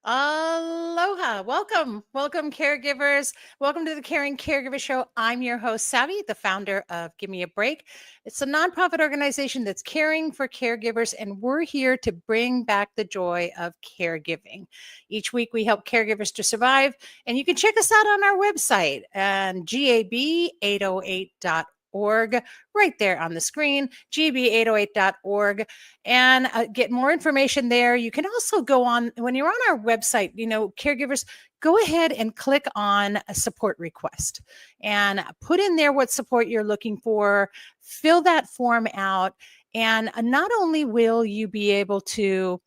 Aloha. Welcome, caregivers. Welcome to the Caring Caregiver Show. I'm your host, Savvy, the founder of Give Me a Break. It's a nonprofit organization that's caring for caregivers, and we're here to bring back the joy of caregiving. Each week, we help caregivers to survive, and you can check us out on our website and gab808.org, right there on the screen, gab808.org, and get more information there. You can also go on, when you're on our website, caregivers, go ahead and click on a support request and put in there what support you're looking for, fill that form out, and not only will you be able to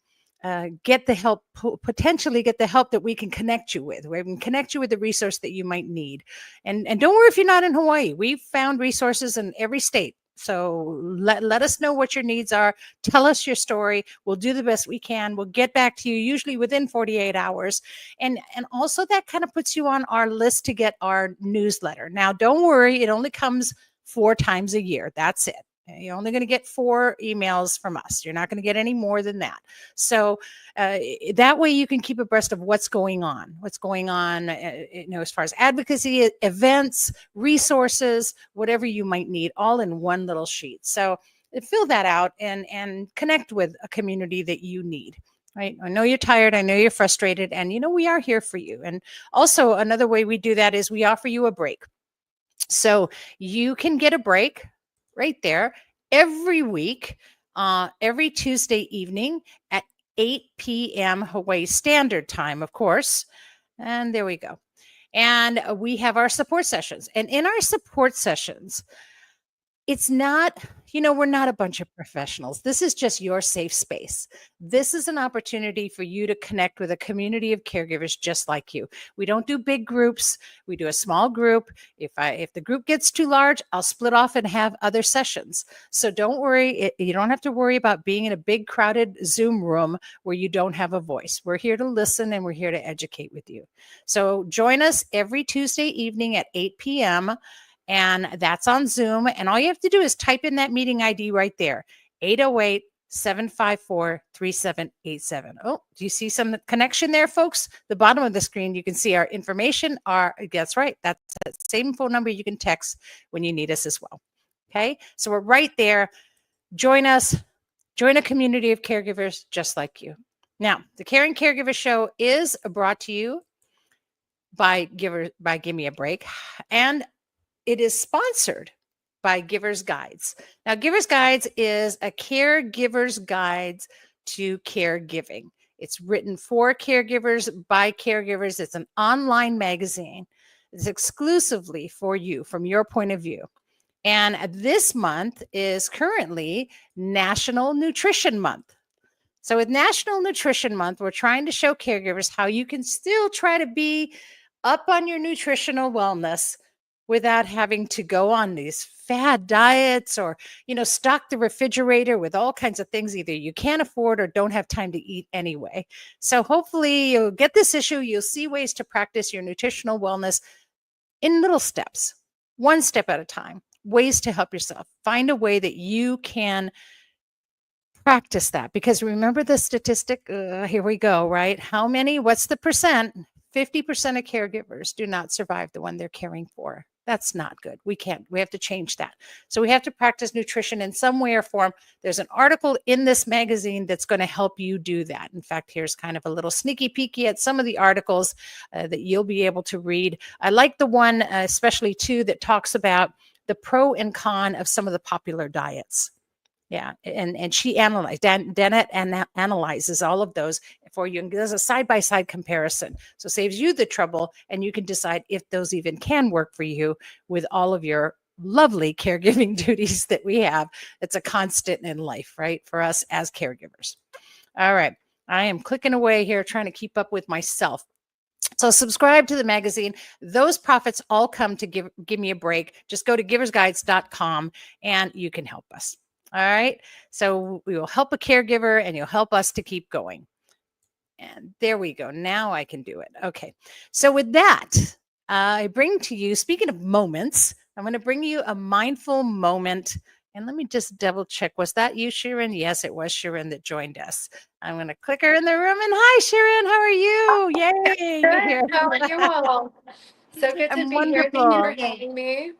get the help, potentially get the help that we can connect you with. We can connect you with the resource that you might need. And don't worry if you're not in Hawaii. We've found resources in every state. So let us know what your needs are. Tell us your story. We'll do the best we can. We'll get back to you usually within 48 hours. And also that kind of puts you on our list to get our newsletter. Now, don't worry. It only comes 4 times a year. That's it. You're only going to get 4 emails from us. You're not going to get any more than that. So that way you can keep abreast of what's going on, as far as advocacy, events, resources, whatever you might need, all in one little sheet. So fill that out and connect with a community that you need. Right. I know you're tired. I know you're frustrated. And, we are here for you. And also another way we do that is we offer you a break. So you can get a break right there every week, every Tuesday evening at 8 p.m. Hawaii Standard Time, of course. And there we go. And we have our support sessions. And in our support sessions, it's not, we're not a bunch of professionals. This is just your safe space. This is an opportunity for you to connect with a community of caregivers just like you. We don't do big groups. We do a small group. If the group gets too large, I'll split off and have other sessions. So don't worry. You don't have to worry about being in a big crowded Zoom room where you don't have a voice. We're here to listen and we're here to educate with you. So join us every Tuesday evening at 8 p.m. And that's on Zoom. And all you have to do is type in that meeting ID right there, 808-754-3787. Oh, do you see some connection there, folks? The bottom of the screen, you can see our information. That's right. That's the same phone number you can text when you need us as well. Okay. So we're right there. Join us. Join a community of caregivers just like you. Now, the Caring Caregiver Show is brought to you by Give Me a Break. And it is sponsored by Giver's Guides. Now, Giver's Guides is a caregiver's guide to caregiving. It's written for caregivers, by caregivers. It's an online magazine. It's exclusively for you from your point of view. And this month is currently National Nutrition Month. So with National Nutrition Month, we're trying to show caregivers how you can still try to be up on your nutritional wellness without having to go on these fad diets or, stock the refrigerator with all kinds of things either you can't afford or don't have time to eat anyway. So hopefully you'll get this issue. You'll see ways to practice your nutritional wellness in little steps, one step at a time, ways to help yourself. Find a way that you can practice that. Because remember the statistic, here we go, right? What's the percent? 50% of caregivers do not survive the one they're caring for. That's not good. We have to change that. So we have to practice nutrition in some way or form. There's an article in this magazine that's going to help you do that. In fact, here's kind of a little sneaky peeky at some of the articles that you'll be able to read. I like the one, especially too, that talks about the pro and con of some of the popular diets. Yeah, and she analyzed, Dennett analyzes all of those for you and does a side-by-side comparison. So saves you the trouble, and you can decide if those even can work for you with all of your lovely caregiving duties that we have. It's a constant in life, right, for us as caregivers. All right, I am clicking away here trying to keep up with myself. So subscribe to the magazine. Those profits all come to Give Me a Break. Just go to giversguides.com and you can help us. All right. So we will help a caregiver and you'll help us to keep going. And there we go. Now I can do it. Okay. So with that, I bring to you, speaking of moments, I'm going to bring you a mindful moment And let me just double check. Was that you, Sharon? Yes, it was Sharon that joined us. I'm going to click her in the room. And hi, Sharon. How are you? Yay. You're here. How are you all? So good to I'm be here. Thank you for having me.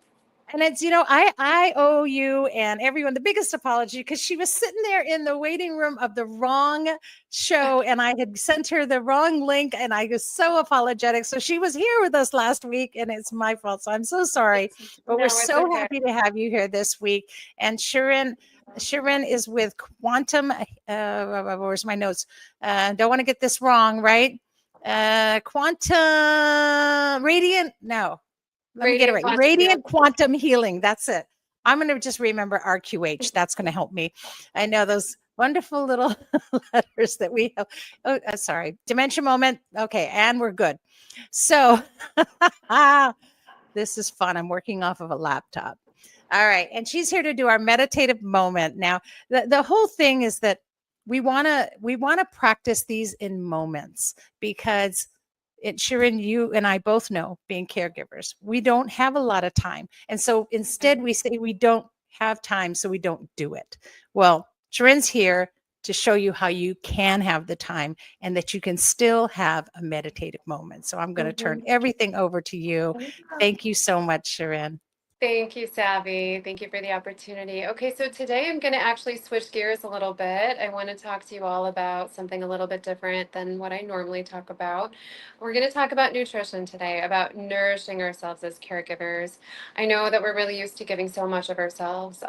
And it's, I owe you and everyone the biggest apology because she was sitting there in the waiting room of the wrong show and I had sent her the wrong link and I was so apologetic. So she was here with us last week and it's my fault. So I'm so sorry, but we're so happy to have you here this week. And Sharon is with Quantum. Where's my notes? Don't want to get this wrong, right? Quantum Radiant. No. Let me get it right. Radiant Quantum Healing. That's it. I'm going to just remember RQH. That's going to help me. I know those wonderful little letters that we have. Oh, sorry. Dementia moment. Okay. And we're good. So this is fun. I'm working off of a laptop. All right. And she's here to do our meditative moment. Now, the whole thing is that we want to practice these in moments because Sharon, you and I both know, being caregivers, we don't have a lot of time. And so instead we say we don't have time, so we don't do it. Well, Sharon's here to show you how you can have the time and that you can still have a meditative moment. So I'm going to turn everything over to you. Thank you so much, Sharon. Thank you, Savvy. Thank you for the opportunity. Okay, so today I'm going to actually switch gears a little bit. I want to talk to you all about something a little bit different than what I normally talk about. We're going to talk about nutrition today, about nourishing ourselves as caregivers. I know that we're really used to giving so much of ourselves.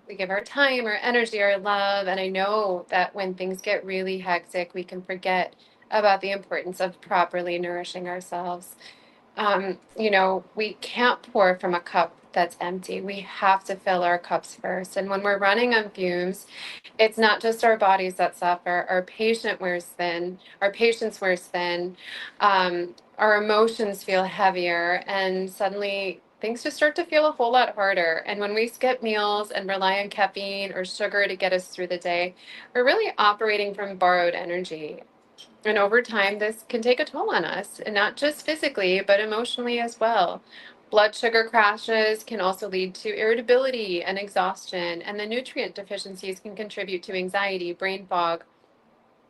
We give our time, our energy, our love, and I know that when things get really hectic, we can forget about the importance of properly nourishing ourselves. We can't pour from a cup that's empty. We have to fill our cups first. And when we're running on fumes, it's not just our bodies that suffer. Our patience wears thin. Our emotions feel heavier, and suddenly things just start to feel a whole lot harder. And when we skip meals and rely on caffeine or sugar to get us through the day, we're really operating from borrowed energy. And over time, this can take a toll on us, and not just physically, but emotionally as well. Blood sugar crashes can also lead to irritability and exhaustion, and the nutrient deficiencies can contribute to anxiety, brain fog,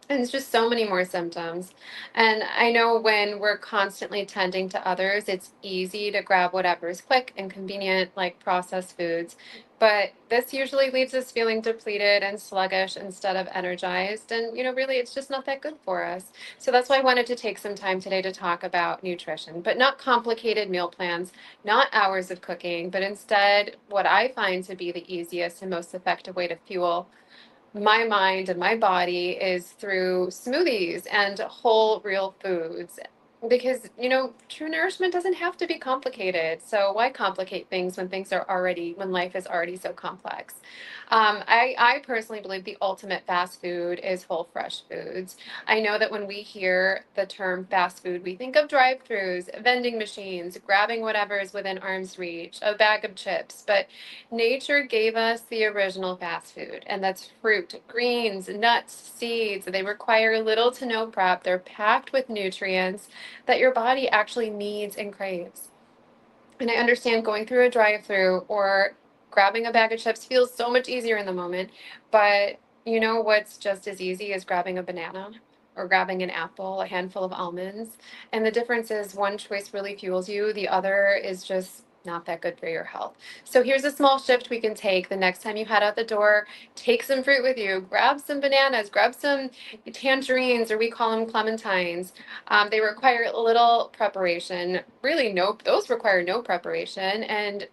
and it's just so many more symptoms. And I know when we're constantly tending to others, it's easy to grab whatever is quick and convenient, like processed foods. But this usually leaves us feeling depleted and sluggish instead of energized. And, really, it's just not that good for us. So that's why I wanted to take some time today to talk about nutrition, but not complicated meal plans, not hours of cooking, but instead what I find to be the easiest and most effective way to fuel my mind and my body is through smoothies and whole real foods, because true nourishment doesn't have to be complicated. So why complicate things when life is already so complex? I personally believe the ultimate fast food is whole fresh foods. I know that when we hear the term fast food, we think of drive-throughs, vending machines, grabbing whatever is within arm's reach, a bag of chips, but nature gave us the original fast food, and that's fruit, greens, nuts, seeds. They require little to no prep. They're packed with nutrients that your body actually needs and craves. And I understand going through a drive-through or grabbing a bag of chips feels so much easier in the moment, but what's just as easy as grabbing a banana or grabbing an apple, a handful of almonds. And the difference is one choice really fuels you, the other is just not that good for your health. So here's a small shift we can take the next time you head out the door. Take some fruit with you, grab some bananas, grab some tangerines, or we call them clementines. They require a little preparation. Really, those require no preparation, and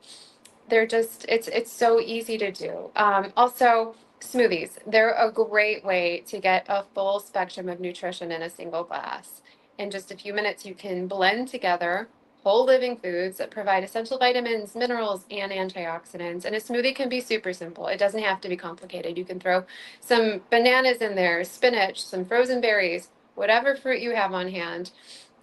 it's so easy to do. Also, smoothies. They're a great way to get a full spectrum of nutrition in a single glass. In just a few minutes, you can blend together whole living foods that provide essential vitamins, minerals, and antioxidants. And a smoothie can be super simple. It doesn't have to be complicated. You can throw some bananas in there, spinach, some frozen berries, whatever fruit you have on hand.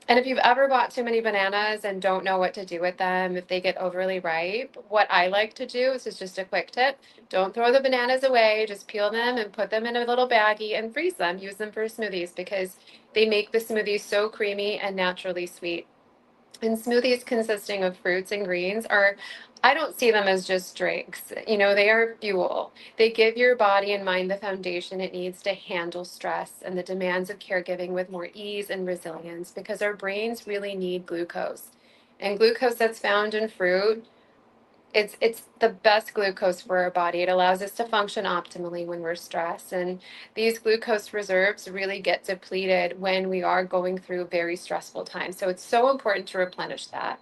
And if you've ever bought too many bananas and don't know what to do with them, if they get overly ripe, what I like to do, this is just a quick tip, don't throw the bananas away, just peel them and put them in a little baggie and freeze them. Use them for smoothies because they make the smoothies so creamy and naturally sweet. And smoothies consisting of fruits and greens are, I don't see them as just drinks. You know, they are fuel. They give your body and mind the foundation it needs to handle stress and the demands of caregiving with more ease and resilience, because our brains really need glucose. And glucose that's found in fruit, it's the best glucose for our body. It allows us to function optimally when we're stressed. And these glucose reserves really get depleted when we are going through very stressful times. So it's so important to replenish that.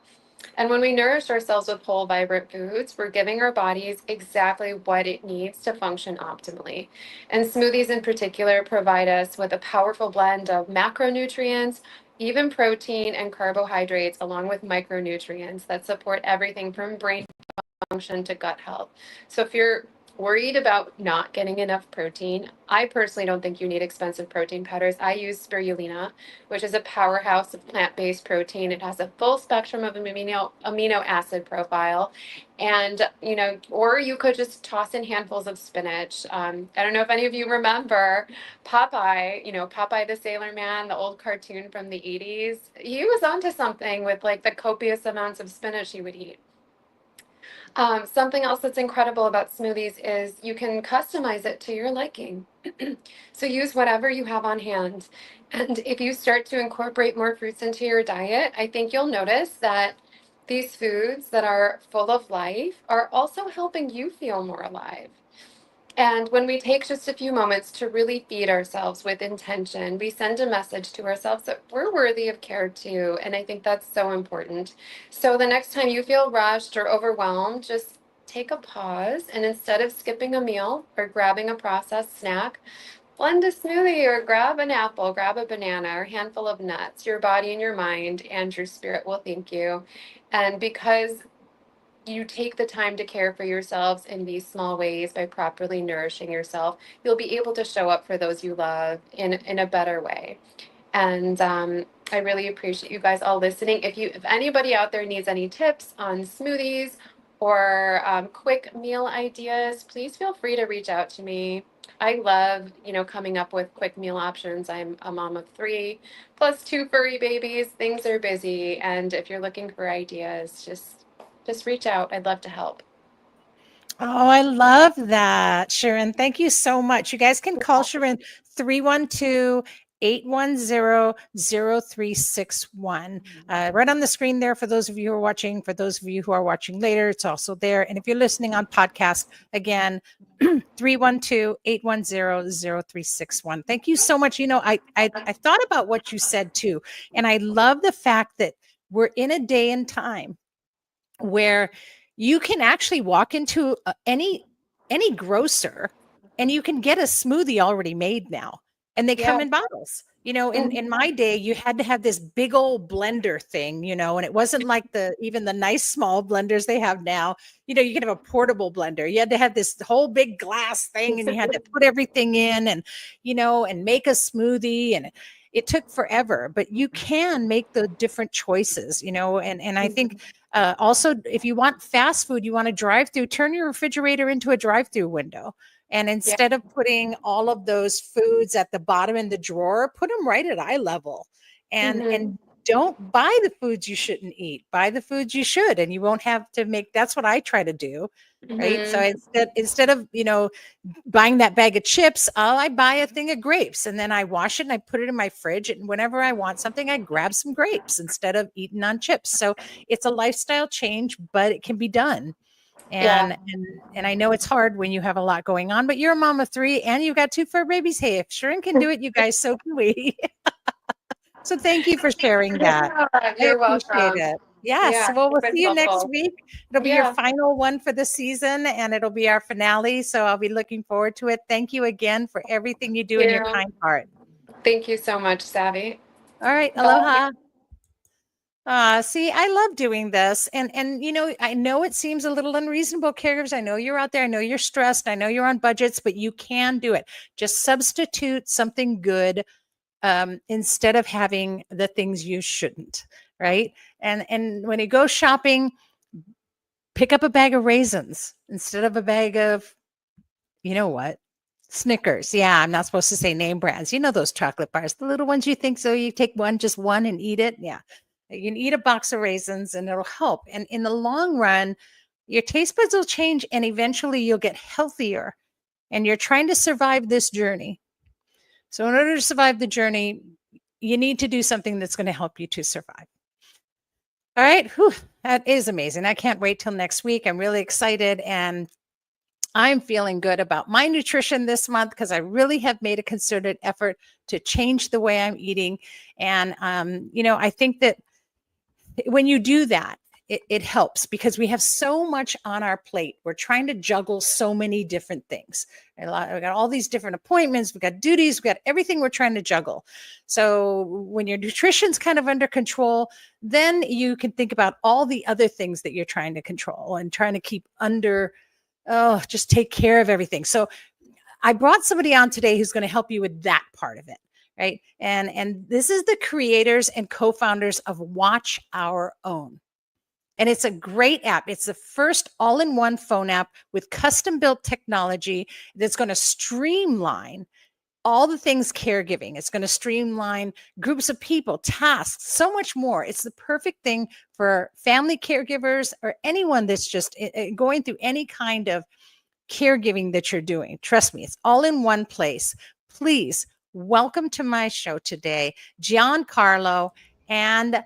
And when we nourish ourselves with whole, vibrant foods, we're giving our bodies exactly what it needs to function optimally. And smoothies in particular provide us with a powerful blend of macronutrients, even protein and carbohydrates, along with micronutrients that support everything from brain function to gut health. So if you're worried about not getting enough protein, I personally don't think you need expensive protein powders. I use spirulina, which is a powerhouse of plant-based protein. It has a full spectrum of amino acid profile. And, you know, or you could just toss in handfuls of spinach. I don't know if any of you remember Popeye, you know, Popeye the Sailor Man, the old cartoon from the 80s. He was onto something with like the copious amounts of spinach he would eat. Something else that's incredible about smoothies is you can customize it to your liking. So use whatever you have on hand. And if you start to incorporate more fruits into your diet, I think you'll notice that these foods that are full of life are also helping you feel more alive. And when we take just a few moments to really feed ourselves with intention, we send a message to ourselves that we're worthy of care too. And I think that's so important. So the next time you feel rushed or overwhelmed, just take a pause, and instead of skipping a meal or grabbing a processed snack, blend a smoothie or grab an apple, grab a banana or a handful of nuts. Your body and your mind and your spirit will thank you. And because you take the time to care for yourselves in these small ways by properly nourishing yourself, you'll be able to show up for those you love in a better way. And I really appreciate you guys all listening. If anybody out there needs any tips on smoothies or quick meal ideas, please feel free to reach out to me. I love, you know, coming up with quick meal options. I'm a mom of 3 plus 2 furry babies. Things are busy, and if you're looking for ideas, just reach out. I'd love to help. Oh, I love that, Sharon. Thank you so much. You guys can call Sharon 312-810-0361. Right on the screen there for those of you who are watching. For those of you who are watching later, it's also there. And if you're listening on podcast, again, 312-810-0361. Thank you so much. You know, I thought about what you said too, and I love the fact that we're in a day and time where you can actually walk into any grocer and you can get a smoothie already made now, and they come in bottles. You know, in my day, you had to have this big old blender thing, you know, and it wasn't like even the nice small blenders they have now. You know, you could have a portable blender. You had to have this whole big glass thing, and you had to put everything in, and you know, and make a smoothie, and it took forever. But you can make the different choices, you know, and I think also, if you want fast food, you want to drive through, turn your refrigerator into a drive through window. And instead of putting all of those foods at the bottom in the drawer, put them right at eye level. And don't buy the foods you shouldn't eat. Buy the foods you should, and you won't have to make. That's what I try to do, right? So instead of, you know, buying that bag of chips, I buy a thing of grapes, and then I wash it and I put it in my fridge. And whenever I want something, I grab some grapes instead of eating on chips. So it's a lifestyle change, but it can be done. And I know it's hard when you have a lot going on, but you're a mom of 3 and you've got 2 fur babies. Hey, if Sharon can do it, you guys, so can we. So thank you for sharing that. You're I appreciate welcome. it. Yes. Yeah, Well, we'll it's see you next helpful. week. It'll be your final one for the season, and it'll be our finale. So I'll be looking forward to it. Thank you again for everything you do in your kind heart. Thank you so much, Savvy. All right. Aloha. See, I love doing this. And you know, I know it seems a little unreasonable, caregivers. I know you're out there. I know you're stressed. I know you're on budgets, but you can do it. Just substitute something good instead of having the things you shouldn't, right? And when you go shopping, pick up a bag of raisins instead of a bag of, you know what, Snickers. Yeah, I'm not supposed to say name brands. You know those chocolate bars, the little ones you think so. You take one, just one, and eat it. Yeah. You can eat a box of raisins and it'll help. And in the long run, your taste buds will change and eventually you'll get healthier. And you're trying to survive this journey. So in order to survive the journey, you need to do something that's going to help you to survive. All right. Whew, that is amazing. I can't wait till next week. I'm really excited. And I'm feeling good about my nutrition this month because I really have made a concerted effort to change the way I'm eating. And, I think that when you do that, it helps because we have so much on our plate. We're trying to juggle so many different things. We got all these different appointments. We got duties. We got everything we're trying to juggle. So when your nutrition's kind of under control, then you can think about all the other things that you're trying to control and trying to keep under. Oh, just take care of everything. So I brought somebody on today who's going to help you with that part of it. Right. And this is the creators and co-founders of Watch Our Own. And it's a great app. It's the first all-in-one phone app with custom-built technology that's going to streamline all the things caregiving. It's going to streamline groups of people, tasks, so much more. It's the perfect thing for family caregivers or anyone that's just going through any kind of caregiving that you're doing. Trust me, it's all in one place. Please welcome to my show today, Giancarlo and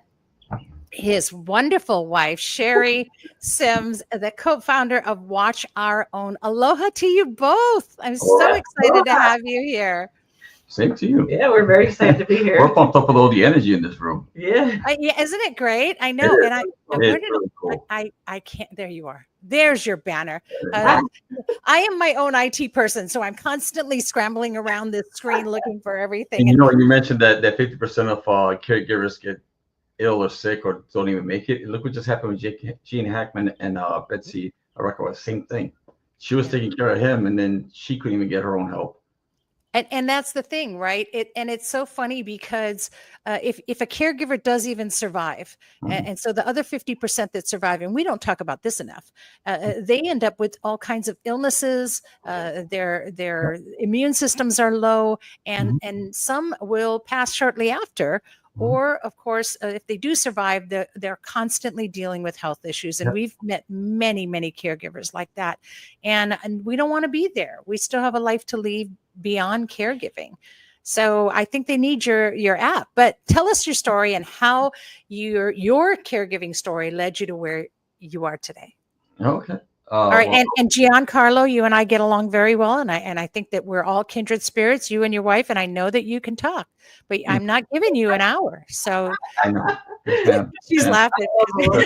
his wonderful wife, Sherry Sims, the co-founder of Watch Our Own. Aloha to you both. I'm so excited to have you here. Same to you. Yeah, we're very excited to be here. We're pumped up with all the energy in this room. Yeah. Yeah, isn't it great? I know. And Really cool. I can't. There you are. There's your banner. I am my own IT person, so I'm constantly scrambling around this screen looking for everything. And you mentioned that 50% of caregivers get ill or sick or don't even make it. Look what just happened with Gene Hackman and Betsy Arakawa. Same thing. She was taking care of him, and then she couldn't even get her own help. And that's the thing, right? It's so funny because if a caregiver does even survive, and so the other 50% that survive, and we don't talk about this enough, they end up with all kinds of illnesses. Their immune systems are low, and some will pass shortly after. Or, of course, if they do survive, they're constantly dealing with health issues. And we've met many, many caregivers like that. And we don't want to be there. We still have a life to lead beyond caregiving. So I think they need your app. But tell us your story and how your caregiving story led you to where you are today. Okay. All right. And Giancarlo, you and I get along very well. And I think that we're all kindred spirits, you and your wife. And I know that you can talk, but I'm not giving you an hour. So I know. She's laughing. We already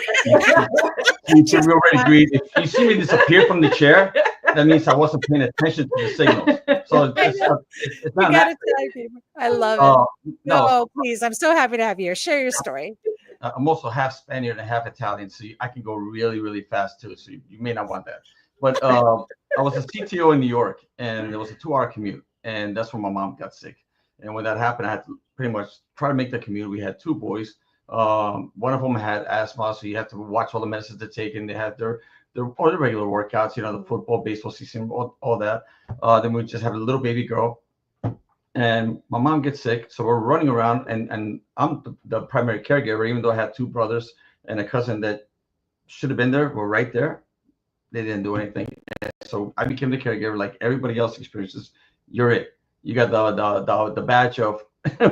agreed. If you see me disappear from the chair, that means I wasn't paying attention to the signals. So it's not. You gotta tell people. I love it. No, please. I'm so happy to have you here. Share your story. I'm also half Spaniard and half Italian, so I can go really, really fast too. So you may not want that. But I was a CTO in New York, and it was a 2-hour commute, and that's when my mom got sick. And when that happened, I had to pretty much try to make the commute. We had 2 boys. One of them had asthma, so you have to watch all the medicines they're taking. They had their all the regular workouts, the football, baseball season, all that. Then we just have a little baby girl. And my mom gets sick, so we're running around, and I'm the primary caregiver, even though I had 2 brothers and a cousin that should have been there, were right there. They didn't do anything. So I became the caregiver like everybody else experiences. You're it. You got the badge of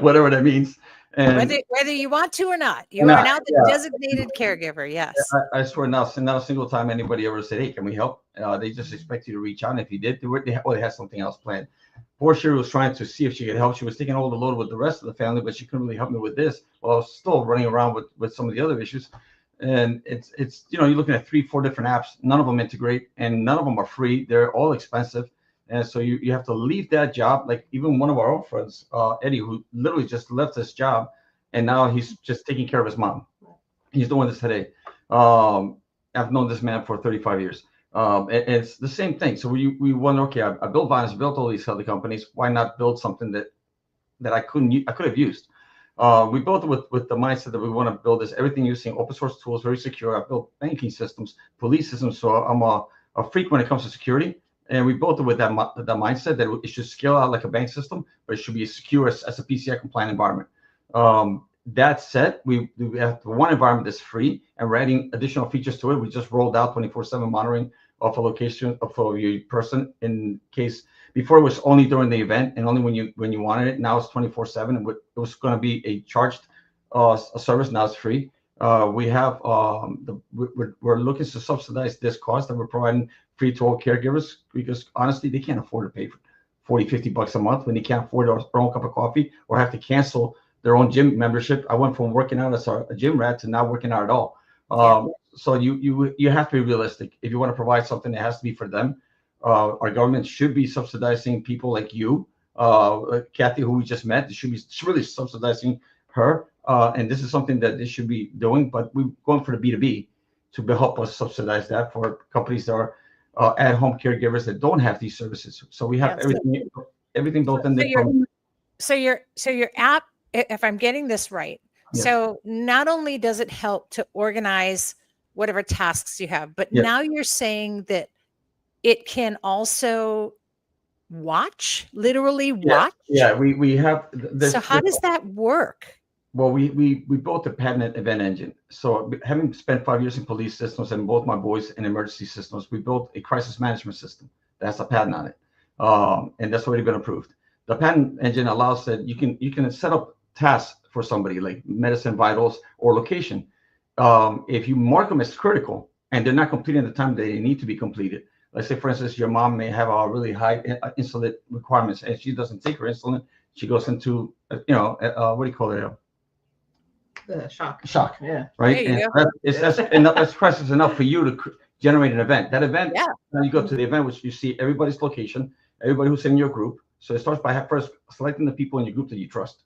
whatever that means. And whether you want to or not, you are now the designated caregiver. Yes. I swear not a single time anybody ever said, "Hey, can we help?" They just expect you to reach out. And if you did do it, they had something else planned. Poor Sherry was trying to see if she could help. She was taking all the load with the rest of the family, but she couldn't really help me with this. Well, I was still running around with some of the other issues. And it's you're looking at 3-4 different apps. None of them integrate, and none of them are free. They're all expensive. And so you have to leave that job. Like even one of our old friends, Eddie, who literally just left his job, and now he's just taking care of his mom. He's doing this today. I've known this man for 35 years. It's the same thing. So we wonder, okay, I built Vines, built all these healthy companies. Why not build something that I could have used? We built it with the mindset that we want to build this everything using open source tools, very secure. I built banking systems, police systems. So I'm a freak when it comes to security. And we built it with that mindset that it should scale out like a bank system, but it should be as secure as a PCI compliant environment. That said, we have one environment that's free, and we're adding additional features to it. We just rolled out 24/7 monitoring of a location of a person in case. Before it was only during the event and only when you wanted it. Now it's 24/7. It was going to be a charged a service. Now it's free. We have we're looking to subsidize this cost that we're providing free to all caregivers, because honestly they can't afford to pay for 40, 50 bucks a month when they can't afford their own cup of coffee or have to cancel their own gym membership. I went from working out as a gym rat to not working out at all. So you have to be realistic. If you want to provide something, it has to be for them. Our government should be subsidizing people like you, Kathy, who we just met. Should be really subsidizing her. And this is something that they should be doing, but we're going for the B2B to help us subsidize that for companies that are at-home caregivers that don't have these services. So we have everything built in there. So your app, if I'm getting this right, Yes. so not only does it help to organize whatever tasks you have, but Yes. now you're saying that it can also literally watch. Yeah, we have. So how does that work? Well, we built a patented event engine. So having spent 5 years in police systems and both my boys in emergency systems, we built a crisis management system that has a patent on it, and that's already been approved. The patent engine allows that you can set up tasks for somebody like medicine vitals or location. If you mark them as critical and they're not completing the time they need to be completed. Let's say, for instance, your mom may have a really high insulin requirements and she doesn't take her insulin. She goes into, what do you call it? Shock. Yeah. Right. And that's crisis enough for you to generate an event. That event, now you go to the event, which you see everybody's location, everybody who's in your group. So it starts by first selecting the people in your group that you trust.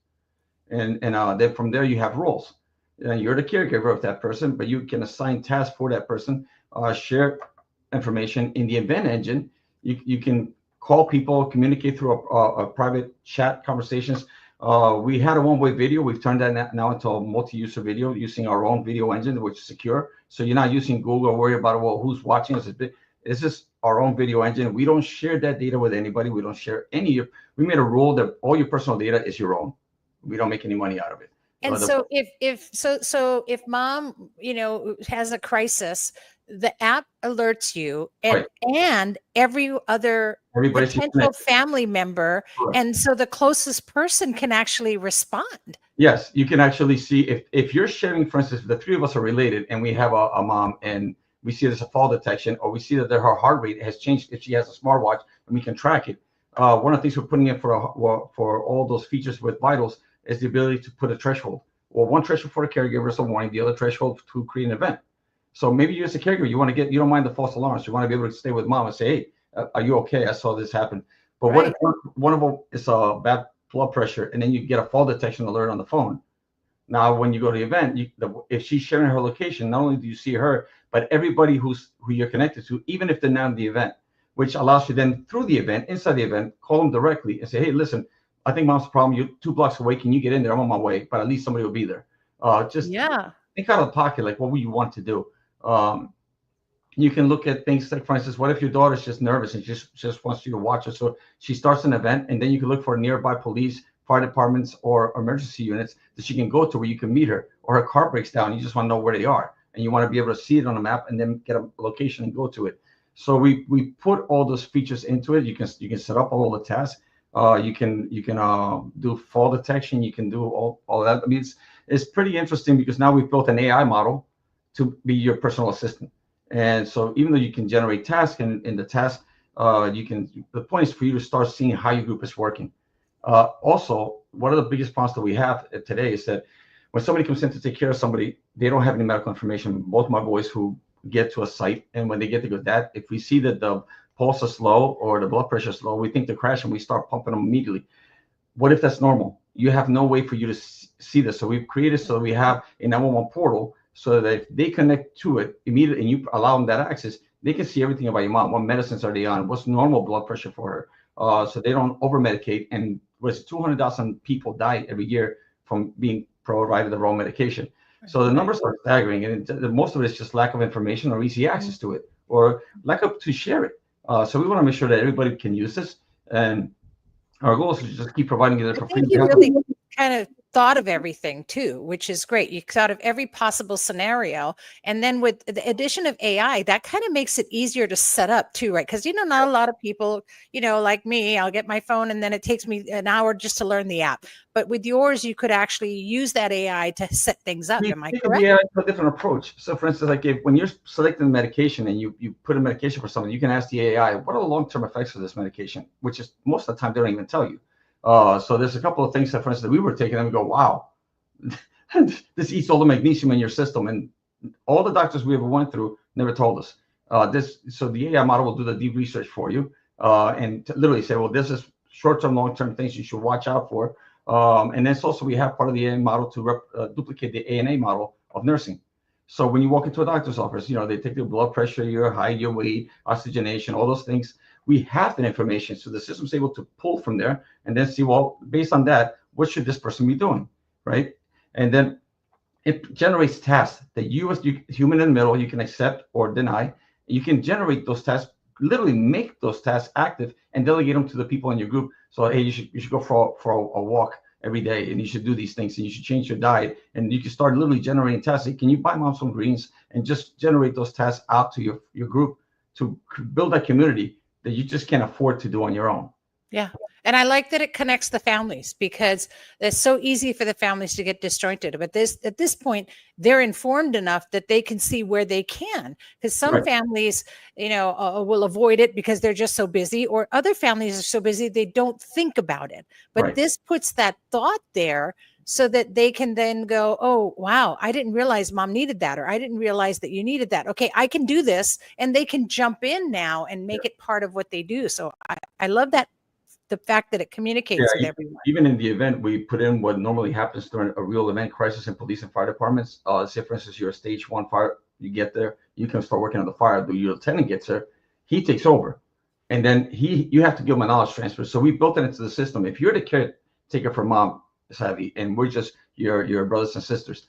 And then from there you have roles. And you're the caregiver of that person, but you can assign tasks for that person, share information in the event engine. You can call people, communicate through a private chat conversations. We had a one-way video. We've turned that now into a multi-user video using our own video engine, which is secure. So you're not using Google or worry about, well, who's watching us. It's just our own video engine. We don't share that data with anybody. We don't share we made a rule that all your personal data is your own. We don't make any money out of it. And so if mom, has a crisis, the app alerts you and every other potential family member. Correct. And so the closest person can actually respond. Yes, you can actually see if you're sharing, for instance, if the three of us are related and we have a mom and we see there's a fall detection, or we see that her heart rate has changed if she has a smartwatch and we can track it. One of the things we're putting in for all those features with Vitals is the ability to put a threshold. Well, one threshold for a caregiver is a warning, the other threshold to create an event. So maybe you as a caregiver, you don't mind the false alarms. You want to be able to stay with mom and say, hey, are you okay? I saw this happen. But what if one of them is a bad blood pressure and then you get a fall detection alert on the phone? Now, when you go to the event, if she's sharing her location, not only do you see her, but everybody who you're connected to, even if they're not in the event, which allows you then through the event, inside the event, call them directly and say, hey, listen, I think mom's problem. You're 2 blocks away. Can you get in there? I'm on my way, but at least somebody will be there. Think out of the pocket, like what would you want to do? You can look at things like, for instance, what if your daughter's just nervous and just wants you to watch her? So she starts an event, and then you can look for nearby police, fire departments, or emergency units that she can go to where you can meet her, or her car breaks down. You just want to know where they are, and you want to be able to see it on a map and then get a location and go to it. So we put all those features into it. You can set up all the tasks. You can do fall detection. You can do all that. I mean, it's pretty interesting because now we've built an AI model to be your personal assistant. And so even though you can generate tasks in the task, the point is for you to start seeing how your group is working. Also, one of the biggest problems that we have today is that when somebody comes in to take care of somebody, they don't have any medical information. Both my boys who get to a site, and when they get to go, if we see that the pulse is low or the blood pressure is low, we think they're crashing, we start pumping them immediately. What if that's normal? You have no way for you to see this. So we've created so we have a 911 portal so that if they connect to it immediately and you allow them that access, they can see everything about your mom. What medicines are they on? What's normal blood pressure for her? So they don't over medicate. And 200,000 people die every year from being provided the wrong medication. So the numbers are staggering, and most of it is just lack of information or easy access to it, or lack of to share it. So we want to make sure that everybody can use this, and our goal is to just keep providing it for free. You really kind of thought of everything too, which is great. You thought of every possible scenario. And then with the addition of AI, that kind of makes it easier to set up too, right? Because, not a lot of people, like me, I'll get my phone and then it takes me an hour just to learn the app. But with yours, you could actually use that AI to set things up. Am I correct? Yeah, a different approach. So for instance, like when you're selecting the medication and you put a medication for someone, you can ask the AI, what are the long-term effects of this medication? Which is most of the time, they don't even tell you. So there's a couple of things that, for instance, we were taking and we go, wow, this eats all the magnesium in your system. And all the doctors we ever went through never told us so the AI model will do the deep research for you and literally say, well, this is short-term, long-term things you should watch out for. And then also we have part of the AI model to duplicate the ANA model of nursing. So when you walk into a doctor's office, they take your blood pressure, your height, your weight, oxygenation, all those things. We have that information, so the system's able to pull from there and then see, well, based on that, what should this person be doing, right? And then it generates tasks that you as human in the middle, you can accept or deny. You can generate those tasks, literally make those tasks active and delegate them to the people in your group. So, hey, you should go for a walk every day, and you should do these things, and you should change your diet, and you can start literally generating tasks. Hey, can you buy mom some greens and just generate those tasks out to your group to build that community that you just can't afford to do on your own. Yeah. And I like that it connects the families, because it's so easy for the families to get disjointed. But at this point, they're informed enough that they can see where they can. Because some families, will avoid it because they're just so busy, or other families are so busy they don't think about it. But this puts that thought there so that they can then go, oh, wow, I didn't realize mom needed that, or I didn't realize that you needed that. Okay, I can do this. And they can jump in now and make it part of what they do. So I love that, the fact that it communicates with everyone. Even in the event, we put in what normally happens during a real event crisis in police and fire departments. Say, for instance, you're a stage 1 fire, you get there, you can start working on the fire. The lieutenant gets there, he takes over. And then you have to give him a knowledge transfer. So we built it into the system. If you're the caretaker for mom, Savvy, and we're just your brothers and sisters,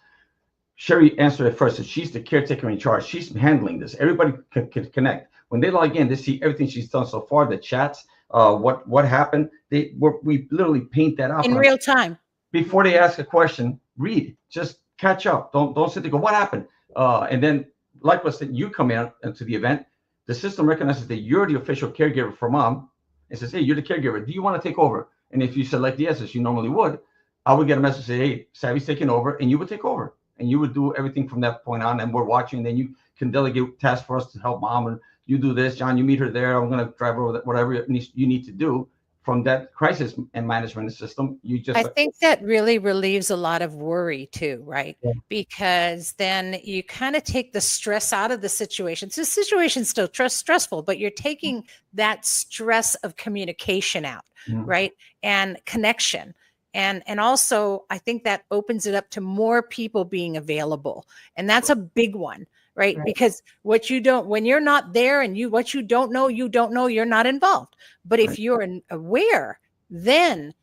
Sherry answered it first. So she's the caretaker in charge. She's handling this. Everybody can connect. When they log in, they see everything she's done so far, the chats, what happened. We literally paint that out in real time. Before they ask a question, read, just catch up. Don't sit there, go, what happened? And then, like what said, you come into the event, the system recognizes that you're the official caregiver for mom and says, hey, you're the caregiver. Do you want to take over? And if you select yes, as you normally would, I would get a message say, hey, Savvy's taking over, and you would take over. And you would do everything from that point on, and we're watching. And then you can delegate tasks for us to help mom, and you do this, John, you meet her there. I'm going to drive over whatever you need to do from that crisis and management system. I think that really relieves a lot of worry too, right? Yeah. Because then you kind of take the stress out of the situation. So the situation's still stressful, but you're taking that stress of communication out, right? And connection. And also, I think that opens it up to more people being available. And that's a big one, right? Because when you're not there and what you don't know, you're not involved. But if you're aware, then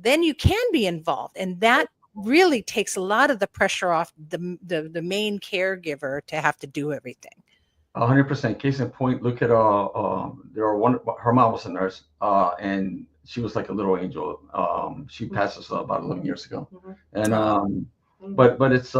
you can be involved. And that really takes a lot of the pressure off the main caregiver to have to do everything. 100%. Case in point, look at her mom was a nurse, and she was like a little angel. She passed us about 11 years ago. And but it's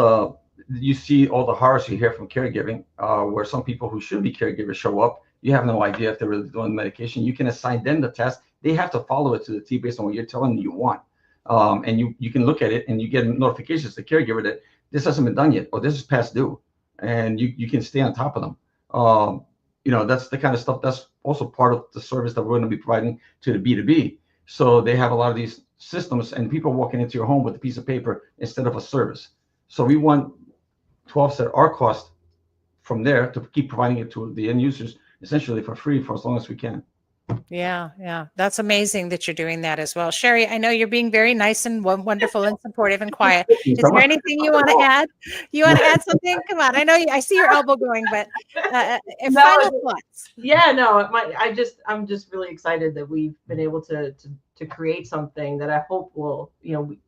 you see all the horrors you hear from caregiving, where some people who should be caregivers show up. You have no idea if they're really doing medication. You can assign them the task. They have to follow it to the T based on what you're telling them you want. And you can look at it and you get notifications to the caregiver that this hasn't been done yet, or this is past due, and you can stay on top of them. That's the kind of stuff that's also part of the service that we're going to be providing to the B2B. So they have a lot of these systems and people walking into your home with a piece of paper instead of a service. So we want to offset our cost from there to keep providing it to the end users essentially for free for as long as we can. Yeah. That's amazing that you're doing that as well. Sherry, I know you're being very nice and wonderful and supportive and quiet. Is there anything you want to add? You want to add something? Come on. I know I see your elbow going, but final thoughts. Yeah, no, I'm just really excited that we've been able to create something that I hope will,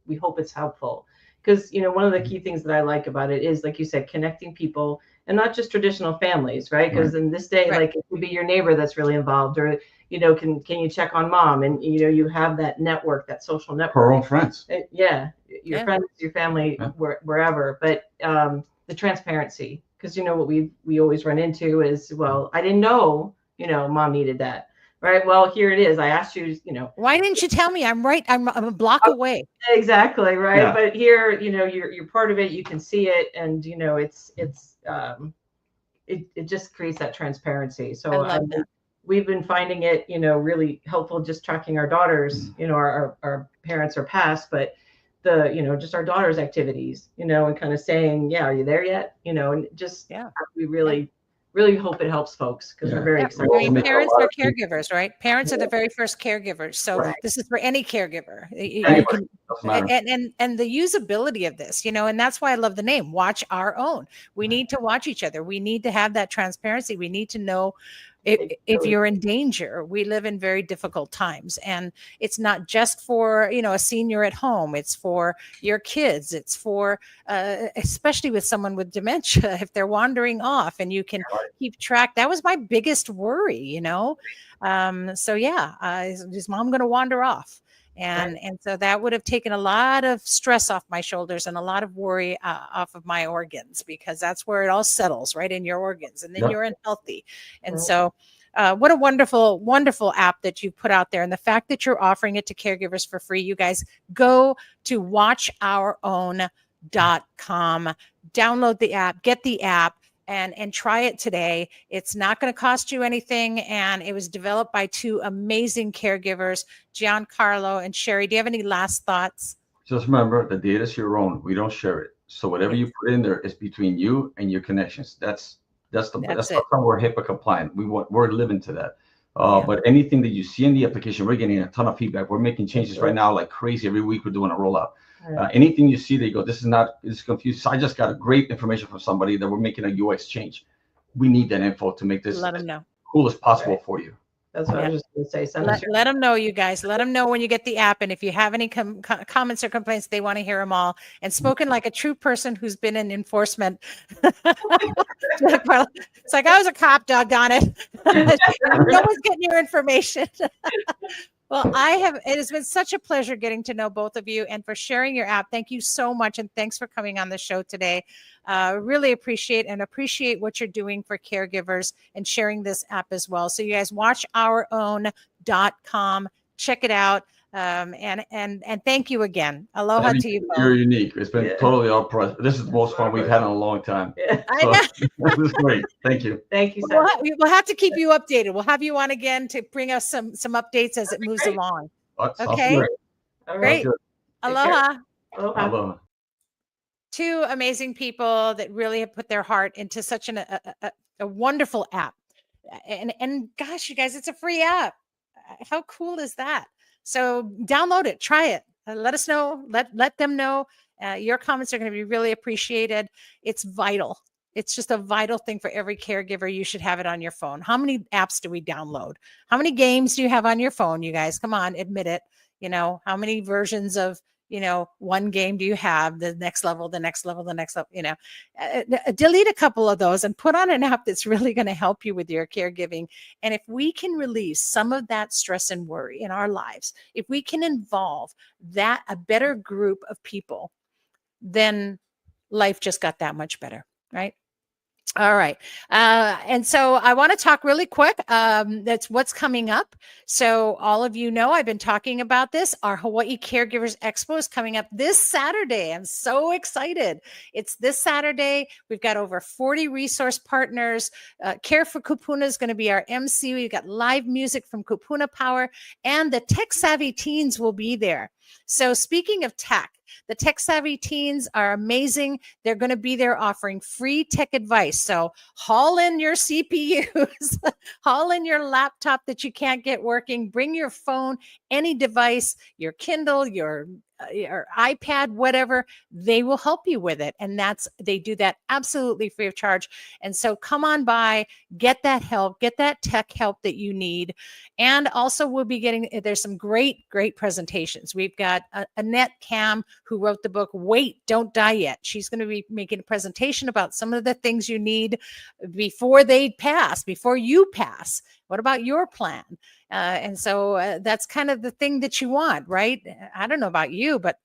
we hope it's helpful. because, you know, one of the key things that I like about it is, like you said, connecting people, and not just traditional families, right? Because in this day, Right. like it could be your neighbor that's really involved, or, you know, can you check on mom? And, you know, you have that network, that social network. Her own friends. Yeah, your Yeah. friends, your family, Yeah. wherever. But the transparency, because, you know, what we always run into is, well, I didn't know, you know, mom needed that, right? Well, here it is. I asked you, you know, Why didn't you tell me? I'm right. I'm a block away. exactly, right? Yeah. But here, you know, you're part of it. You can see it, and, you know, it just creates that transparency. I So love that. we've been finding it, you know, really helpful, just tracking our daughters. You know, our parents are passed, but the, you know, just our daughters' activities, you know, and kind of saying, yeah, are you there yet? You know, and just, Yeah. we really hope it helps folks, because we're Yeah. very Yeah, excited. I mean, Make a parents lot are of people- caregivers, right? Parents are the very first caregivers. So Right. this is for any caregiver. You Anybody, can, doesn't matter. and the usability of this, you know, and that's why I love the name, Watch Our Own. We need to watch each other. We need to have that transparency. We need to know if you're in danger. We live in very difficult times, and it's not just for, you know, a senior at home. It's for your kids. It's for especially with someone with dementia, if they're wandering off, and you can keep track. That was my biggest worry, you know. So yeah, is mom going to wander off? And so that would have taken a lot of stress off my shoulders and a lot of worry off of my organs, because that's where it all settles, right in your organs, and then Yep. you're unhealthy. And Right. so what a wonderful, wonderful app that you put out there. And the fact that you're offering it to caregivers for free, you guys go to watchourown.com, download the app, get the app, and try it today. It's not going to cost you anything. And it was developed by two amazing caregivers, Giancarlo and Sherry. Do you have any last thoughts? Just remember, the data is your own. We don't share it. So whatever you put in there is between you and your connections. That's That's how we're HIPAA compliant. We're living to that. Yeah. But anything that you see in the application, we're getting a ton of feedback. We're making changes right now like crazy. Every week we're doing a rollout. Anything you see, they go, this is confused. So I just got a great information from somebody that we're making a UX change. We need that info to make this Let as them know. cool as possible for you. That's what I was just going to say. Send us Let them know, you guys. Let them know when you get the app. And if you have any comments or complaints, they want to hear them all. And spoken like a true person who's been in enforcement. It's like, I was a cop, doggone it. No one's getting your information. Well, it has been such a pleasure getting to know both of you, and for sharing your app. Thank you so much. And thanks for coming on the show today. Really appreciate what you're doing for caregivers and sharing this app as well. So you guys, watchourown.com, check it out. And thank you again. Aloha to you both. You're unique. It's been totally all press. This is the most fun we've had in a long time. I know. This is great. Thank you. Thank you, We'll, Seth. we'll have to keep you updated. We'll have you on again to bring us some updates as it moves along. Sounds Okay. great. All Great. Good. Aloha. Aloha. Aloha. Two amazing people that really have put their heart into such a wonderful app. And gosh, you guys, it's a free app. How cool is that? So download it, try it. Let us know. Let them know. Your comments are going to be really appreciated. It's vital. It's just a vital thing for every caregiver. You should have it on your phone. How many apps do we download? How many games do you have on your phone? You guys, come on, admit it. You know, how many versions of, you know, one game do you have? The next level, the next level, the next level, you know, delete a couple of those and put on an app that's really going to help you with your caregiving. And if we can release some of that stress and worry in our lives, if we can involve a better group of people, then life just got that much better, right? All right. And so I want to talk really quick. That's what's coming up. So all of you know, I've been talking about this. Our Hawaii Caregivers Expo is coming up this Saturday. I'm so excited. It's this Saturday. We've got over 40 resource partners. Care for Kupuna is going to be our MC. We've got live music from Kupuna Power, and the tech savvy teens will be there. So speaking of tech, the tech savvy teens are amazing. They're going to be there offering free tech advice. So haul in your CPUs, haul in your laptop that you can't get working, bring your phone, any device, your Kindle, your or iPad, whatever, they will help you with it. And they do that absolutely free of charge. And so come on by, get that help, get that tech help that you need. And also we'll be there's some great presentations. We've got Annette Cam, who wrote the book, Wait, Don't Die Yet. She's going to be making a presentation about some of the things you need before you pass. What about your plan? And so that's kind of the thing that you want, right? I don't know about you, but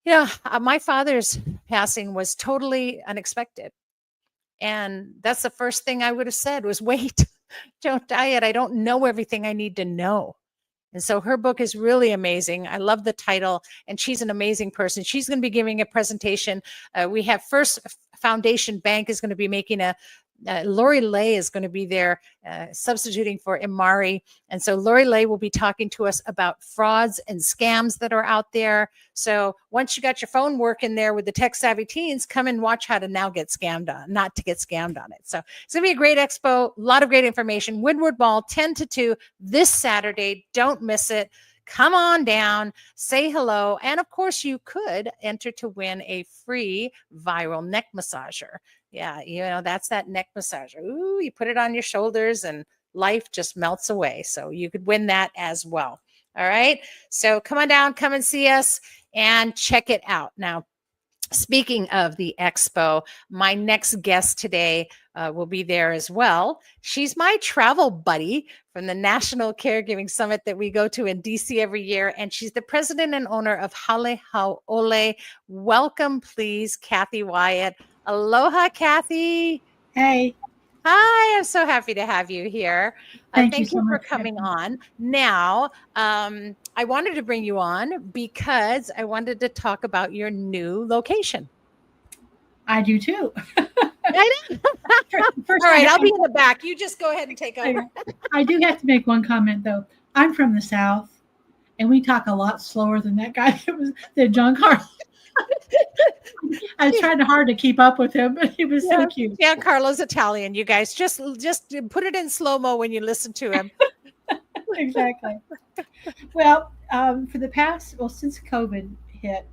my father's passing was totally unexpected. And that's the first thing I would have said was, wait, don't die yet. I don't know everything I need to know. And so her book is really amazing. I love the title, and she's an amazing person. She's going to be giving a presentation. We have First Foundation Bank is going to be making Lori Lay is going to be there substituting for Imari. And so Lori Lay will be talking to us about frauds and scams that are out there. So once you got your phone working there with the tech savvy teens, come and watch how to not to get scammed on it. So it's going to be a great expo, a lot of great information. Woodward Mall, 10 to 2 this Saturday. Don't miss it. Come on down, say hello. And of course, you could enter to win a free viral neck massager. Yeah, that's that neck massager. Ooh, you put it on your shoulders and life just melts away. So you could win that as well. All right. So come on down, come and see us and check it out. Now, speaking of the expo, my next guest today will be there as well. She's my travel buddy from the National Caregiving Summit that we go to in DC every year. And she's the president and owner of Hale Hau'ole. Welcome, please, Kathy Wyatt. Aloha, Kathy. Hey. Hi, I'm so happy to have you here. Thank you so much for coming on. Now, I wanted to bring you on because I wanted to talk about your new location. I do too. I know. First, All right, I'll be in the back. You just go ahead and take over. I do have to make one comment though. I'm from the South, and we talk a lot slower than that guy that John Carlos. I tried hard to keep up with him, but he was so cute. Yeah, Carlo's Italian. You guys just put it in slow-mo when you listen to him. Exactly. Well, since COVID hit,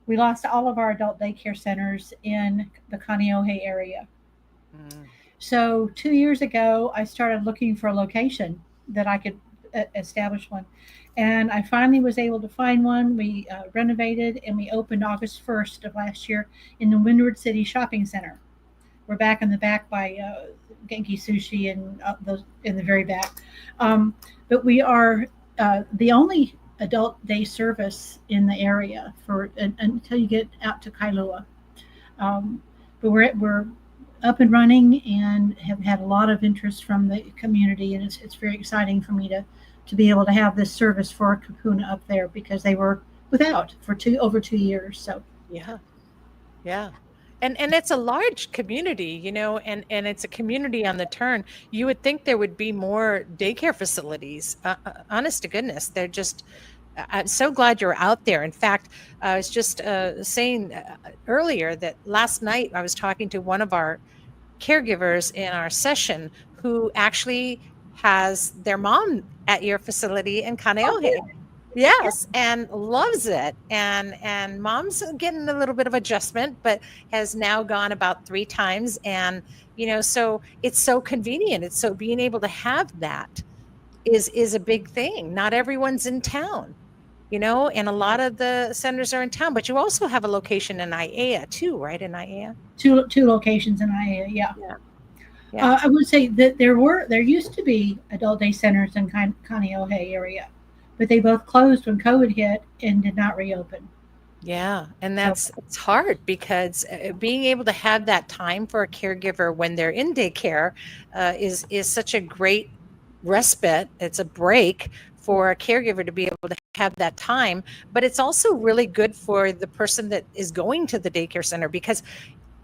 we lost all of our adult daycare centers in the Kaneohe area. So 2 years ago, I started looking for a location that I could establish one. And I finally was able to find one. We renovated and we opened August 1st of last year in the Windward City Shopping Center. We're back in the back by Genki Sushi and those in the very back. But we are the only adult day service in the area until you get out to Kailua. But we're up and running and have had a lot of interest from the community, and it's very exciting for me to be able to have this service for Kupuna up there because they were without for over 2 years. So yeah. And it's a large community, and it's a community on the turn. You would think there would be more daycare facilities. Honest to goodness, they're just. I'm so glad you're out there. In fact, I was just saying earlier that last night I was talking to one of our caregivers in our session who actually has their mom at your facility in Kaneohe. Yes, and loves it. And mom's getting a little bit of adjustment, but has now gone about 3 times. And, so it's so convenient. It's so being able to have that is a big thing. Not everyone's in town, and a lot of the centers are in town, but you also have a location in Aiea too, right? In Aiea? Two locations in Aiea, yeah. I would say that there used to be adult day centers in Kaneohe area, but they both closed when COVID hit and did not reopen. Yeah, and it's hard because being able to have that time for a caregiver when they're in daycare is such a great respite. It's a break for a caregiver to be able to have that time, but it's also really good for the person that is going to the daycare center because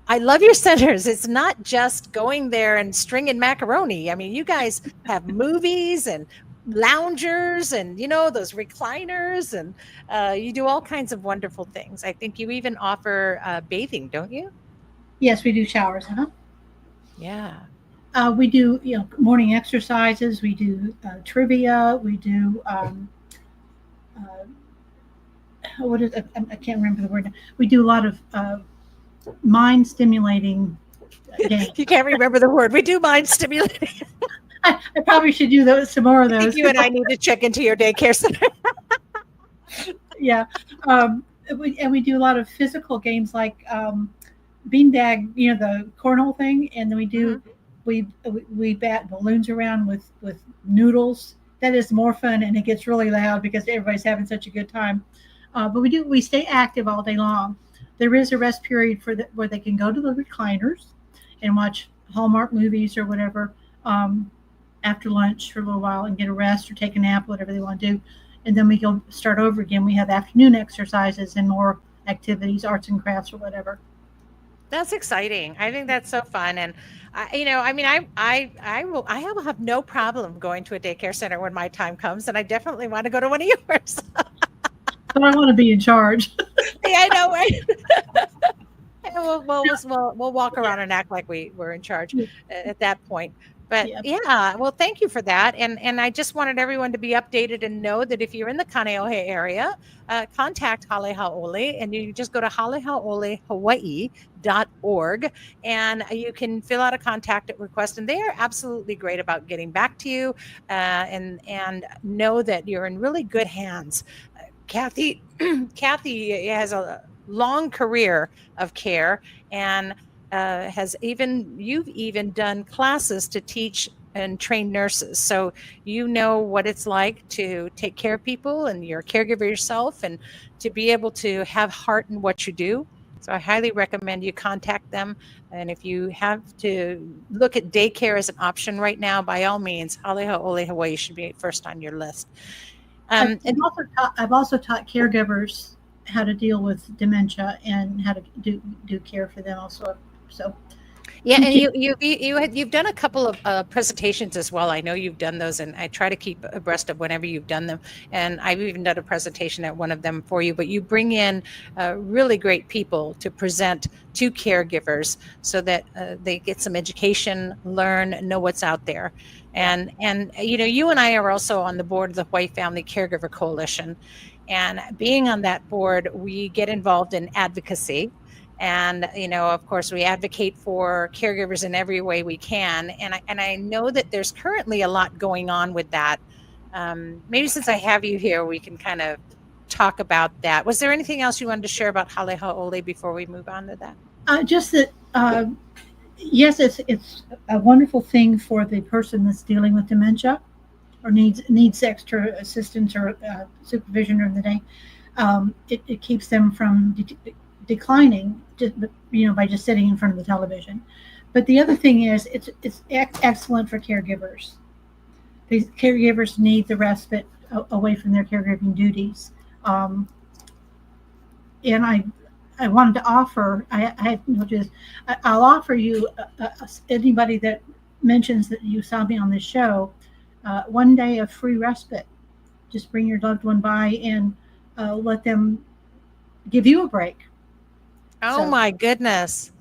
I love your centers. It's not just going there and stringing macaroni. I mean, you guys have movies and loungers and, those recliners and you do all kinds of wonderful things. I think you even offer bathing, don't you? Yes, we do showers. Yeah. We do, morning exercises. We do trivia. We do what is it? I can't remember the word. We do a lot of mind stimulating games. You can't remember the word. We do mind stimulating. I probably should do some more of I think those. you and I need to check into your daycare center. Yeah. We do a lot of physical games like beanbag, the cornhole thing, and then we do we bat balloons around with noodles. That is more fun, and it gets really loud because everybody's having such a good time. But we stay active all day long. There is a rest period where they can go to the recliners and watch Hallmark movies or whatever after lunch for a little while and get a rest or take a nap, whatever they want to do. And then we go start over again. We have afternoon exercises and more activities, arts and crafts or whatever. That's exciting. I think that's so fun. And I will have no problem going to a daycare center when my time comes. And I definitely want to go to one of yours. But I want to be in charge. Yeah, I know, right? We'll walk around and act like we're in charge at that point. But yeah, well, thank you for that. And I just wanted everyone to be updated and know that if you're in the Kaneohe area, contact Hale Hau'ole, and you just go to halehauolehawaii.org and you can fill out a contact request. And they are absolutely great about getting back to you and know that you're in really good hands. Kathy has a long career of care and you've even done classes to teach and train nurses. So you know what it's like to take care of people, and you're a caregiver yourself, and to be able to have heart in what you do. So I highly recommend you contact them. And if you have to look at daycare as an option right now, by all means, Hale Hau'ole Hawaii should be first on your list. I've also taught caregivers how to deal with dementia and how to do care for them also. So, yeah, and you've done a couple of presentations as well. I know you've done those, and I try to keep abreast of whenever you've done them. And I've even done a presentation at one of them for you. But you bring in really great people to present to caregivers so that they get some education, learn, know what's out there. And you and I are also on the board of the Hawaii Family Caregiver Coalition. And being on that board, we get involved in advocacy. And, of course, we advocate for caregivers in every way we can. And I know that there's currently a lot going on with that. Maybe since I have you here, we can kind of talk about that. Was there anything else you wanted to share about Hale Hau'ole before we move on to that? Just that, yes, it's a wonderful thing for the person that's dealing with dementia or needs extra assistance or supervision during the day. It keeps them from declining, by just sitting in front of the television. But the other thing is, it's excellent for caregivers. These caregivers need the respite away from their caregiving duties. And I wanted to offer. I'll offer you anybody that mentions that you saw me on this show 1 day of free respite. Just bring your loved one by and let them give you a break. Oh, my goodness.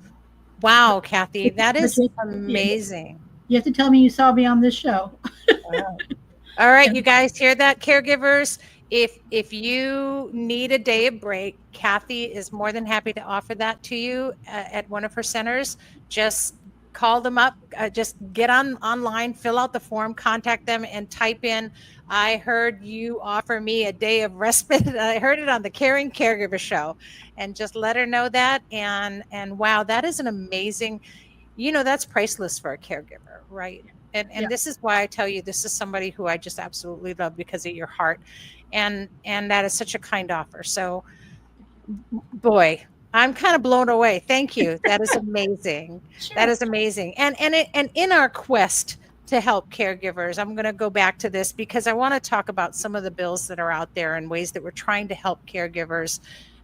Wow, Kathy, that is amazing. You have to tell me you saw me on this show. All right, you guys hear that, caregivers? If you need a day of break, Kathy is more than happy to offer that to you at one of her centers. Just call them up, just get online, fill out the form, contact them, and type in, I heard you offer me a day of respite. I heard it on the Caring Caregiver Show, and just let her know that. And wow, that is an amazing, that's priceless for a caregiver, right? And this is why I tell you, this is somebody who I just absolutely love because of your heart. And that is such a kind offer. So, boy, I'm kind of blown away. Thank you. That is amazing. Sure. That is amazing. And in our quest to help caregivers, I'm going to go back to this because I want to talk about some of the bills that are out there and ways that we're trying to help caregivers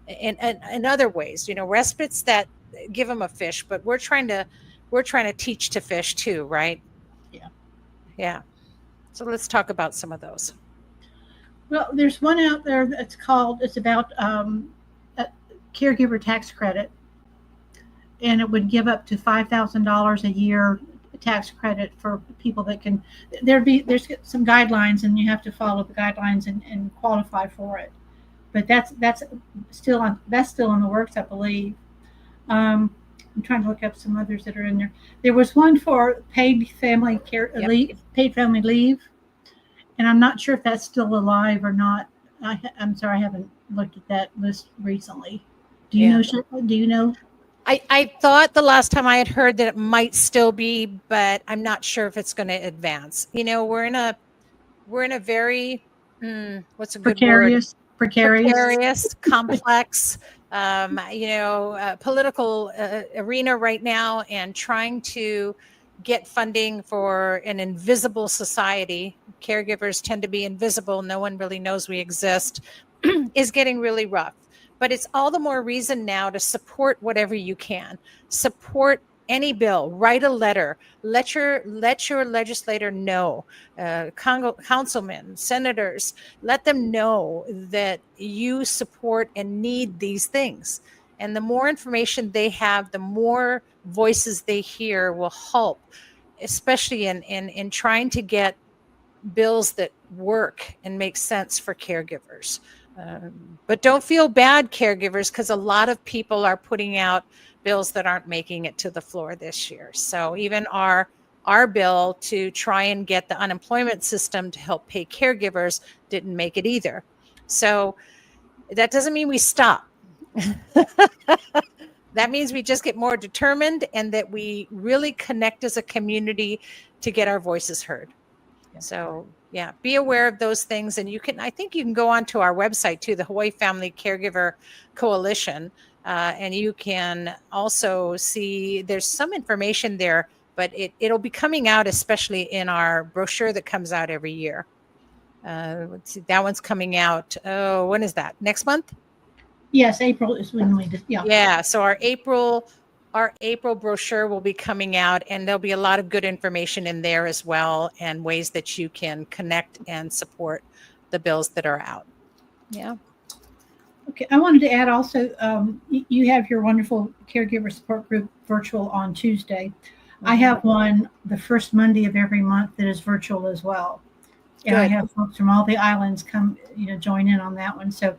in other ways. Respites that give them a fish, but we're trying to teach to fish too, right? Yeah. So let's talk about some of those. Well, there's one out there that's it's about a caregiver tax credit, and it would give up to $5,000 a year tax credit for people that can. There's some guidelines, and you have to follow the guidelines and qualify for it. but that's still on the works, I believe. I'm trying to look up some others that are in there. There was one for paid family care Yep. leave, paid family leave, and I'm not sure if that's still alive or not. I'm sorry, I haven't looked at that list recently. Do you Yeah. know? Do you know? I thought the last time I had heard that it might still be, but I'm not sure if it's going to advance. You know, we're in a very what's a good word? Precarious, complex, political arena right now, and trying to get funding for an invisible society. Caregivers tend to be invisible. No one really knows we exist. Is getting really rough. But it's all the more reason now to support whatever you can. Support any bill. Write a letter. Let your legislator know. Councilmen, senators, let them know that you support and need these things. And the more information they have, the more voices they hear will help, especially in trying to get bills that work and make sense for caregivers. But don't feel bad, caregivers, because a lot of people are putting out bills that aren't making it to the floor this year. So even our bill to try and get the unemployment system to help pay caregivers didn't make it either. So that doesn't mean we stop. That means we just get more determined and that we really connect as a community to get our voices heard. So yeah, be aware of those things. And I think you can go onto our website too, the Hawaii Family Caregiver Coalition. And you can also see there's some information there, but it'll be coming out, especially in our brochure that comes out every year. Let's see, that one's coming out. Oh, when is that? Next month? Yes, April is when we just, yeah. Yeah. So our April brochure will be coming out, and there'll be a lot of good information in there as well, and ways that you can connect and support the bills that are out. Yeah. Okay, I wanted to add also, you have your wonderful caregiver support group virtual on Tuesday. I have one the first Monday of every month that is virtual as well. And I Good. have folks from all the islands come, join in on that one. So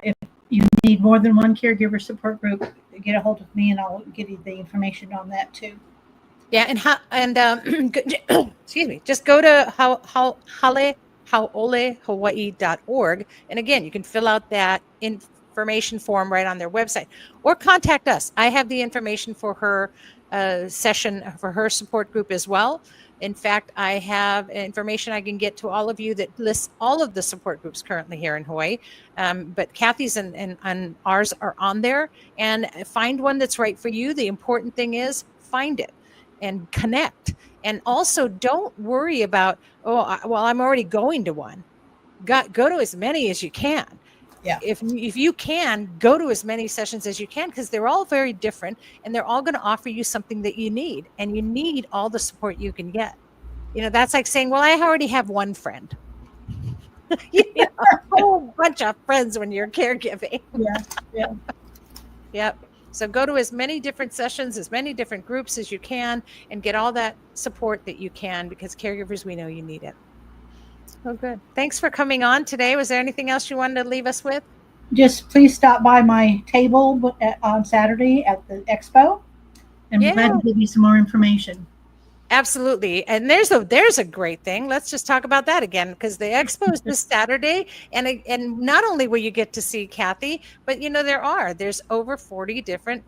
if you need more than one caregiver support group, get a hold of me and I'll give you the information on that too. Yeah, excuse me, just go to hauolehawaii.org, and again, you can fill out that information form right on their website, or contact us. I have the information for her session for her support group as well. In fact, I have information I can get to all of you that lists all of the support groups currently here in Hawaii. But Kathy's and ours are on there, and find one that's right for you. The important thing is find it and connect. And also don't worry about, I'm already going to one. Go to as many as you can. Yeah. If you can, go to as many sessions as you can, because they're all very different and they're all going to offer you something that you need, and you need all the support you can get. That's like saying, well, I already have one friend. You need a whole bunch of friends when you're caregiving. Yeah. Yep. So go to as many different sessions, as many different groups as you can, and get all that support that you can, because caregivers, we know you need it. Oh, good. Thanks for coming on today. Was there anything else you wanted to leave us with? Just please stop by my table on Saturday at the expo, and I'm glad to give you some more information. Absolutely. And there's a great thing. Let's just talk about that again, because the expo is this Saturday, and not only will you get to see Kathy, but there's over 40 different,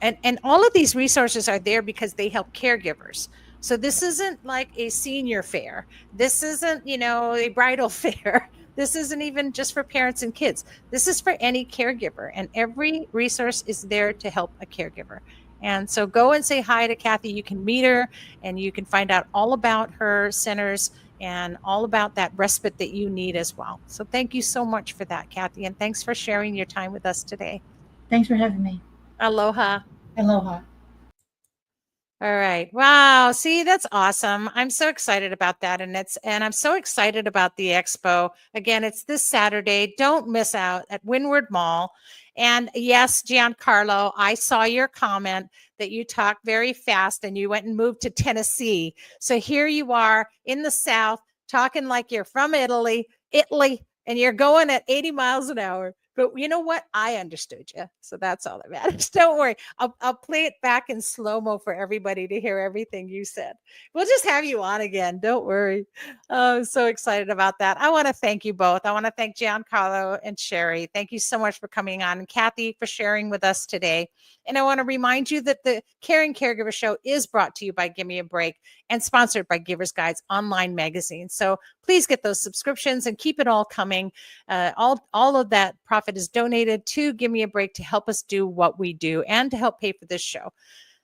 and all of these resources are there because they help caregivers. So this isn't like a senior fair. This isn't, a bridal fair. This isn't even just for parents and kids. This is for any caregiver, and every resource is there to help a caregiver. And so go and say hi to Kathy. You can meet her, and you can find out all about her centers and all about that respite that you need as well. So thank you so much for that, Kathy. And thanks for sharing your time with us today. Thanks for having me. Aloha. Aloha. All right. Wow. See, that's awesome. I'm so excited about that. And I'm so excited about the expo. Again, it's this Saturday. Don't miss out at Windward Mall. And yes, Giancarlo, I saw your comment that you talked very fast and you went and moved to Tennessee. So here you are in the South talking like you're from Italy, and you're going at 80 miles an hour. But you know what? I understood you. So that's all that matters. Don't worry. I'll play it back in slow-mo for everybody to hear everything you said. We'll just have you on again. Don't worry. I'm so excited about that. I want to thank you both. I want to thank Giancarlo and Sherry. Thank you so much for coming on, and Kathy for sharing with us today. And I want to remind you that the Caring Caregiver Show is brought to you by Give Me a Break and sponsored by Givers Guides online magazine. So please get those subscriptions and keep it all coming. All of that profit is donated to Give Me a Break to help us do what we do and to help pay for this show.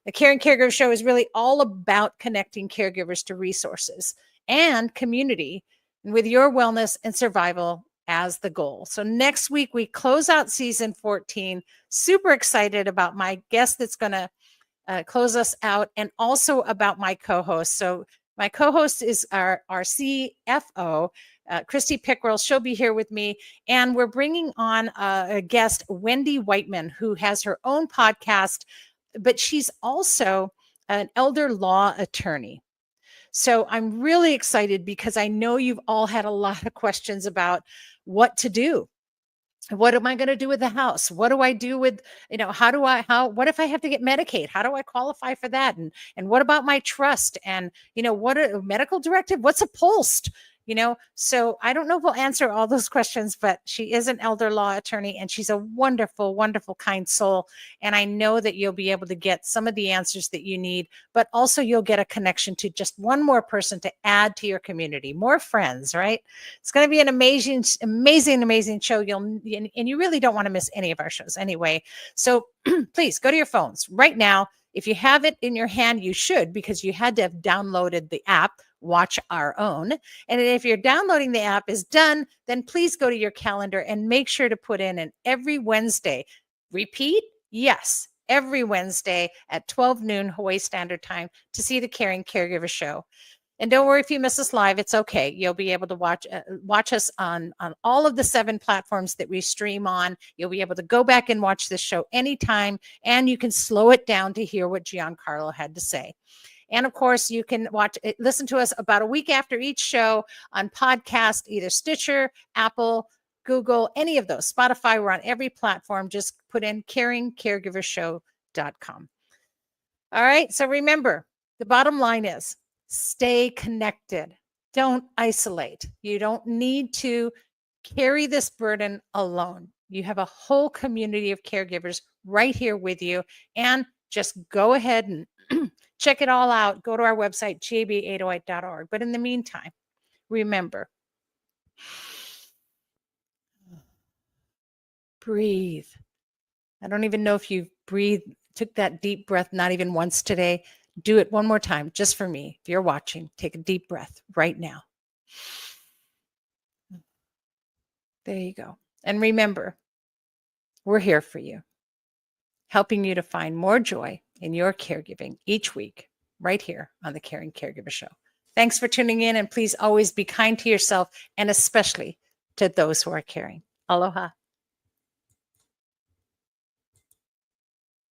The Caring Caregiver Show is really all about connecting caregivers to resources and community, and with your wellness and survival as the goal. So next week we close out season 14. Super excited about my guest that's going to close us out, and also about my co-host. So my co-host is our CFO, Christy Pickrell. She'll be here with me, and we're bringing on a guest, Wendy Whiteman, who has her own podcast, but she's also an elder law attorney. So I'm really excited because I know you've all had a lot of questions about what to do. What am I going to do with the house? What do I do with, what if I have to get Medicaid? How do I qualify for that? And what about my trust? And, what a medical directive? What's a POLST? So I don't know if we'll answer all those questions, but she is an elder law attorney, and she's a wonderful, wonderful, kind soul. And I know that you'll be able to get some of the answers that you need, but also you'll get a connection to just one more person to add to your community, more friends, right? It's going to be an amazing, amazing, amazing show. And you really don't want to miss any of our shows anyway. So please go to your phones right now. If you have it in your hand, you should, because you had to have downloaded the app, Watch Our Own. And if you're downloading the app is done, then please go to your calendar and make sure to put in an every Wednesday. Repeat? Yes, every Wednesday at 12 noon Hawaii Standard Time to see the Caring Caregiver Show. And don't worry if you miss us live, it's okay. You'll be able to watch us on all of the 7 platforms that we stream on. You'll be able to go back and watch this show anytime, and you can slow it down to hear what Giancarlo had to say. And of course, you can listen to us about a week after each show on podcast, either Stitcher, Apple, Google, any of those. Spotify, we're on every platform. Just put in caringcaregivershow.com. All right. So remember, the bottom line is stay connected. Don't isolate. You don't need to carry this burden alone. You have a whole community of caregivers right here with you. And just go ahead and check it all out. Go to our website, gab808.org. But in the meantime, remember, breathe. I don't even know if you took that deep breath, not even once today. Do it one more time, just for me. If you're watching, take a deep breath right now. There you go. And remember, we're here for you, helping you to find more joy in your caregiving each week, right here on the Caring Caregiver Show. Thanks for tuning in, and please always be kind to yourself, and especially to those who are caring. Aloha.